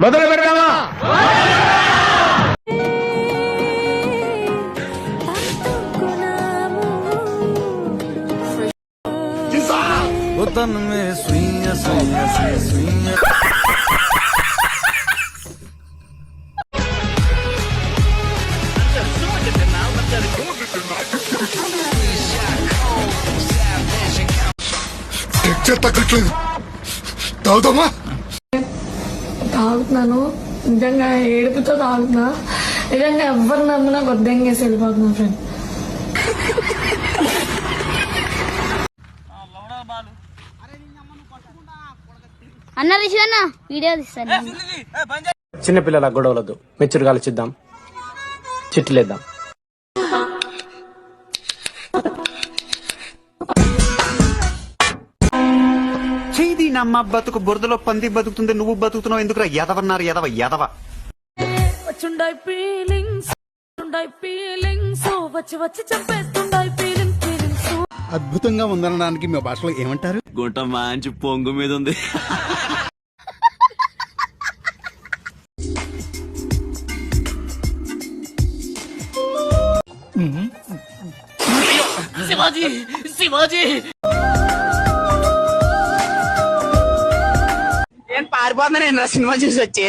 మొదలు పెడదామా? తగ్గట్లేదు, తాగుతామా? తాగుతున్నాను, నిజంగా ఏడుపుతో తాగుతున్నా. నిజంగా ఎవరు నమ్మినా గొద్దంగేసి వెళ్ళిపోతున్నా ఫ్రెండ్. అన్న తీసిన వీడియో తీస్తాను. చిన్నపిల్లల గొడవలద్దు, మెచ్యూర్గా ఆలోచిద్దాం, చిట్లేద్దాం. చేది నమ్మ బతుకు బురదలో పంది బతుకుతుంది, నువ్వు బతుకుతున్నావు ఎందుకురా? ఎదవన్నారు ఎదవ ఎదవ. అద్భుతంగా ఉందనడానికి మీ భాషలో ఏమంటారు? గుంట మంచి పొంగు మీద ఉంది. నేను పారిపోతున్నా. నేను సినిమా చూసి వచ్చి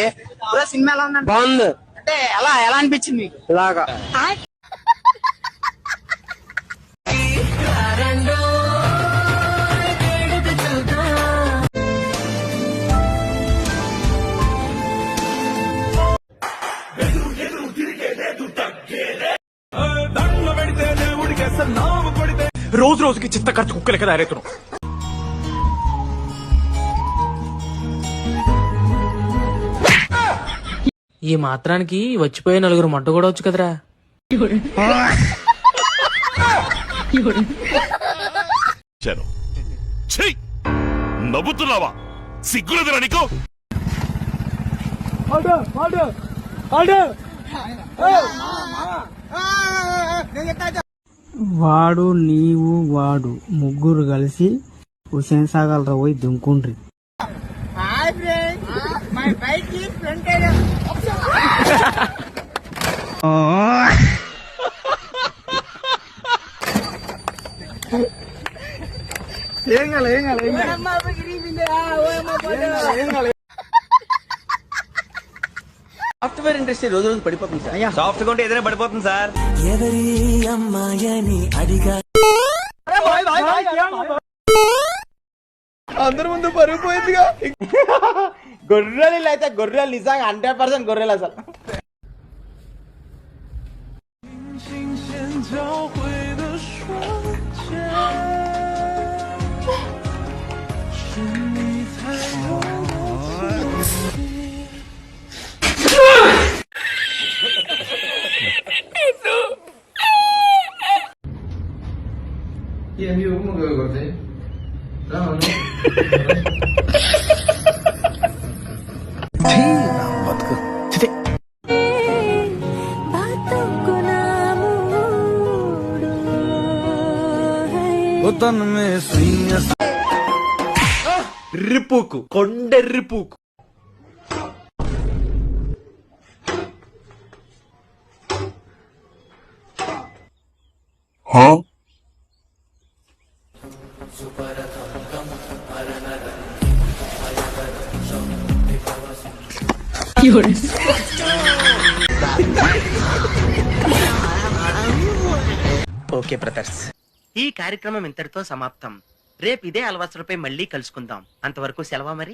సినిమా ఎలా ఉందంటే బాగుంది. అంటే ఎలా ఎలా అనిపించింది? ఇలాగా రోజు రోజుకి చిత్త ఖర్చు కుక్కలకి దారేతున్నాం. ఈ మాత్రానికి వచ్చిపోయే నలుగురు మంట కూడా వచ్చు కదరా. నవ్వుతున్నావా? సిగ్గులేదురా నీకు? వాడు నీవు వాడు ముగ్గురు కలిసి హుసేన్ సాగర్ రా పోయి దుంకుండ్రి. సాఫ్ట్వేర్ ఇండస్ట్రీ రోజు రోజు పడిపోతుంది సార్. సాఫ్ట్ గా ఉంటే ఏదైనా పడిపోతుంది సార్. ఎవరి అమ్మాయని అడిగా అందరి ముందు పడిపోయిందిగా. గొర్రెలు అయితే గొర్రెలు నిజంగా 100% గొర్రెలు అసలు. రిపుకు కొండెర్రిపుకు ఓకే బ్రదర్స్, ఈ కార్యక్రమం ఇంతటితో సమాప్తం. రేపు ఇదే అలవాసులపై మళ్ళీ కలుసుకుందాం. అంతవరకు సెలవా మరి.